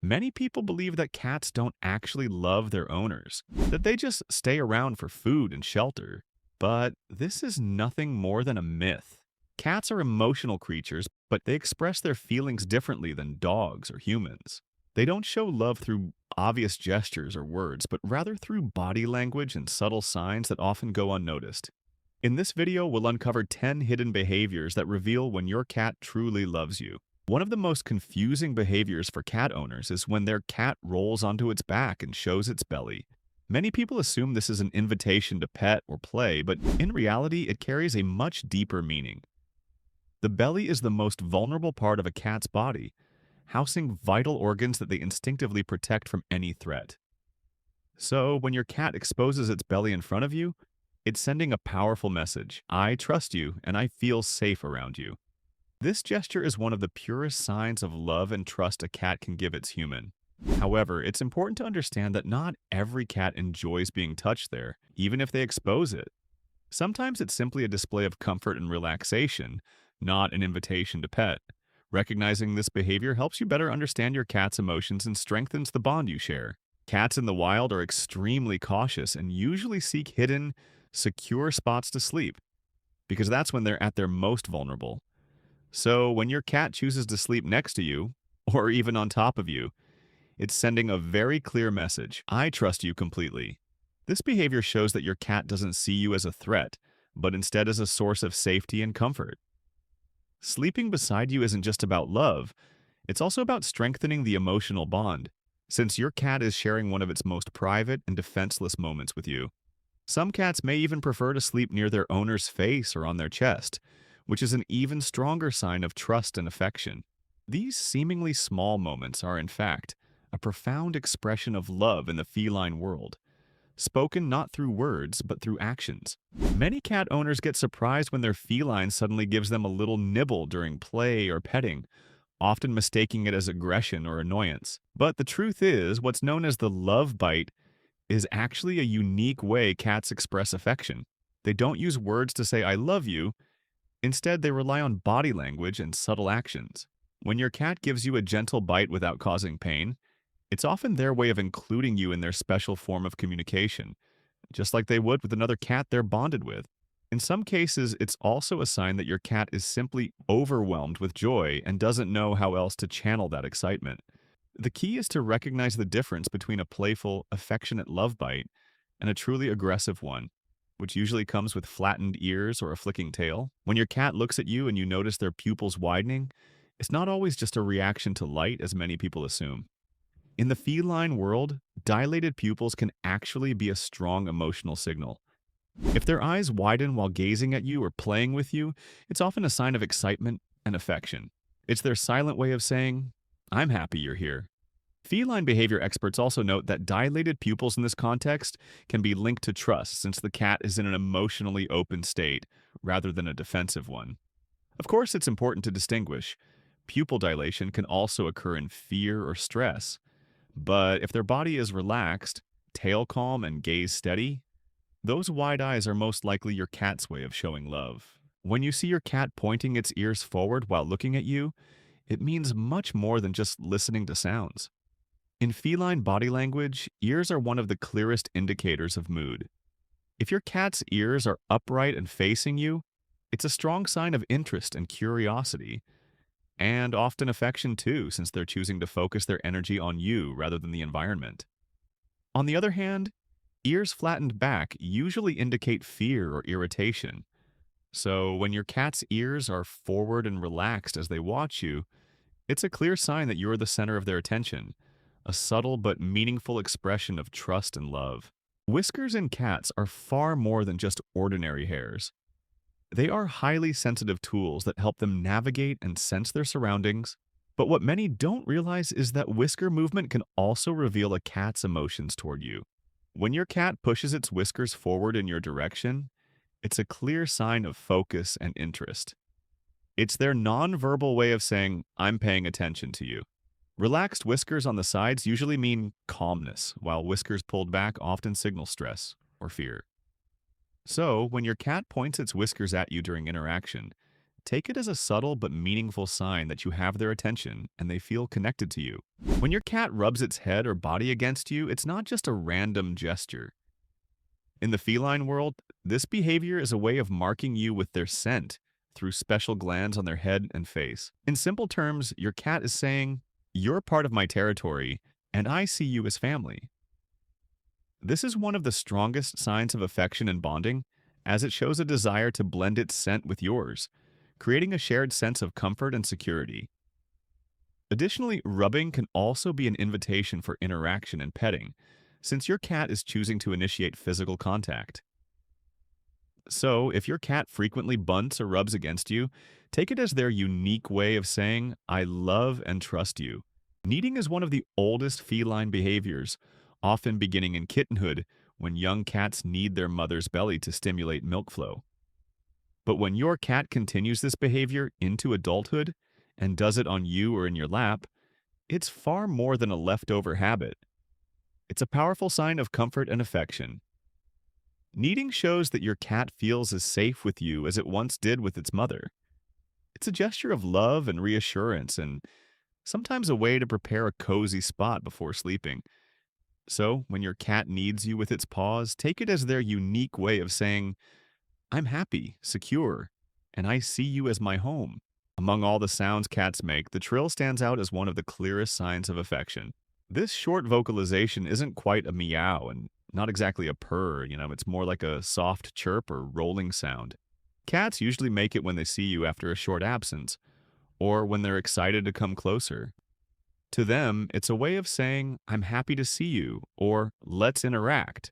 Many people believe that cats don't actually love their owners, that they just stay around for food and shelter. But this is nothing more than a myth. Cats are emotional creatures, but they express their feelings differently than dogs or humans. They don't show love through obvious gestures or words, but rather through body language and subtle signs that often go unnoticed. In this video, we'll uncover 10 hidden behaviors that reveal when your cat truly loves you. One of the most confusing behaviors for cat owners is when their cat rolls onto its back and shows its belly. Many people assume this is an invitation to pet or play, but in reality, it carries a much deeper meaning. The belly is the most vulnerable part of a cat's body, housing vital organs that they instinctively protect from any threat. So, when your cat exposes its belly in front of you, it's sending a powerful message. I trust you and I feel safe around you. This gesture is one of the purest signs of love and trust a cat can give its human. However, it's important to understand that not every cat enjoys being touched there, even if they expose it. Sometimes it's simply a display of comfort and relaxation, not an invitation to pet. Recognizing this behavior helps you better understand your cat's emotions and strengthens the bond you share. Cats in the wild are extremely cautious and usually seek hidden, secure spots to sleep, because that's when they're at their most vulnerable. So, when your cat chooses to sleep next to you, or even on top of you, it's sending a very clear message. I trust you completely. This behavior shows that your cat doesn't see you as a threat, but instead as a source of safety and comfort. Sleeping beside you isn't just about love, it's also about strengthening the emotional bond, since your cat is sharing one of its most private and defenseless moments with you. Some cats may even prefer to sleep near their owner's face or on their chest, which is an even stronger sign of trust and affection. These seemingly small moments are, in fact, a profound expression of love in the feline world, spoken not through words but through actions. Many cat owners get surprised when their feline suddenly gives them a little nibble during play or petting, often mistaking it as aggression or annoyance. But the truth is, what's known as the love bite is actually a unique way cats express affection. They don't use words to say, I love you. Instead, they rely on body language and subtle actions. When your cat gives you a gentle bite without causing pain, it's often their way of including you in their special form of communication, just like they would with another cat they're bonded with. In some cases, it's also a sign that your cat is simply overwhelmed with joy and doesn't know how else to channel that excitement. The key is to recognize the difference between a playful, affectionate love bite and a truly aggressive one, which usually comes with flattened ears or a flicking tail. When your cat looks at you and you notice their pupils widening, it's not always just a reaction to light, as many people assume. In the feline world, dilated pupils can actually be a strong emotional signal. If their eyes widen while gazing at you or playing with you, it's often a sign of excitement and affection. It's their silent way of saying, I'm happy you're here. Feline behavior experts also note that dilated pupils in this context can be linked to trust, since the cat is in an emotionally open state rather than a defensive one. Of course, it's important to distinguish. Pupil dilation can also occur in fear or stress, but if their body is relaxed, tail calm, and gaze steady, those wide eyes are most likely your cat's way of showing love. When you see your cat pointing its ears forward while looking at you, it means much more than just listening to sounds. In feline body language, ears are one of the clearest indicators of mood. If your cat's ears are upright and facing you, it's a strong sign of interest and curiosity, and often affection too, since they're choosing to focus their energy on you rather than the environment. On the other hand, ears flattened back usually indicate fear or irritation. So when your cat's ears are forward and relaxed as they watch you, it's a clear sign that you're the center of their attention, a subtle but meaningful expression of trust and love. Whiskers in cats are far more than just ordinary hairs. They are highly sensitive tools that help them navigate and sense their surroundings. But what many don't realize is that whisker movement can also reveal a cat's emotions toward you. When your cat pushes its whiskers forward in your direction, it's a clear sign of focus and interest. It's their nonverbal way of saying, I'm paying attention to you. Relaxed whiskers on the sides usually mean calmness, while whiskers pulled back often signal stress or fear. So, when your cat points its whiskers at you during interaction, take it as a subtle but meaningful sign that you have their attention and they feel connected to you. When your cat rubs its head or body against you, it's not just a random gesture. In the feline world, this behavior is a way of marking you with their scent through special glands on their head and face. In simple terms, your cat is saying, "You're part of my territory, and I see you as family." This is one of the strongest signs of affection and bonding, as it shows a desire to blend its scent with yours, creating a shared sense of comfort and security. Additionally, rubbing can also be an invitation for interaction and petting, since your cat is choosing to initiate physical contact. So, if your cat frequently bunts or rubs against you, take it as their unique way of saying, "I love and trust you." Kneading is one of the oldest feline behaviors, often beginning in kittenhood when young cats knead their mother's belly to stimulate milk flow. But when your cat continues this behavior into adulthood and does it on you or in your lap, it's far more than a leftover habit. It's a powerful sign of comfort and affection. Kneading shows that your cat feels as safe with you as it once did with its mother. It's a gesture of love and reassurance, and sometimes a way to prepare a cozy spot before sleeping. So, when your cat kneads you with its paws, take it as their unique way of saying, "I'm happy, secure, and I see you as my home." Among all the sounds cats make, the trill stands out as one of the clearest signs of affection. This short vocalization isn't quite a meow and not exactly a purr, it's more like a soft chirp or rolling sound. Cats usually make it when they see you after a short absence, or when they're excited to come closer. To them, it's a way of saying, "I'm happy to see you," or "let's interact."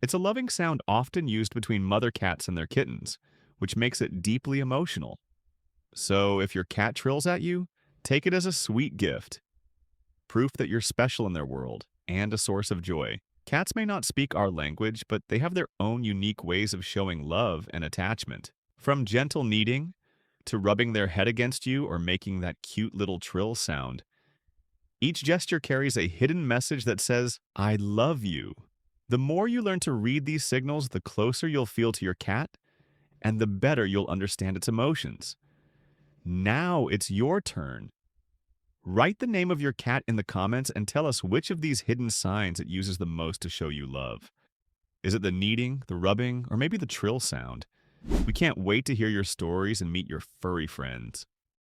It's a loving sound often used between mother cats and their kittens, which makes it deeply emotional. So if your cat trills at you, take it as a sweet gift, proof that you're special in their world, and a source of joy. Cats may not speak our language, but they have their own unique ways of showing love and attachment. From gentle kneading to rubbing their head against you or making that cute little trill sound, each gesture carries a hidden message that says, "I love you." The more you learn to read these signals, the closer you'll feel to your cat, and the better you'll understand its emotions. Now it's your turn. Write the name of your cat in the comments and tell us which of these hidden signs it uses the most to show you love. Is it the kneading, the rubbing, or maybe the trill sound? We can't wait to hear your stories and meet your furry friends.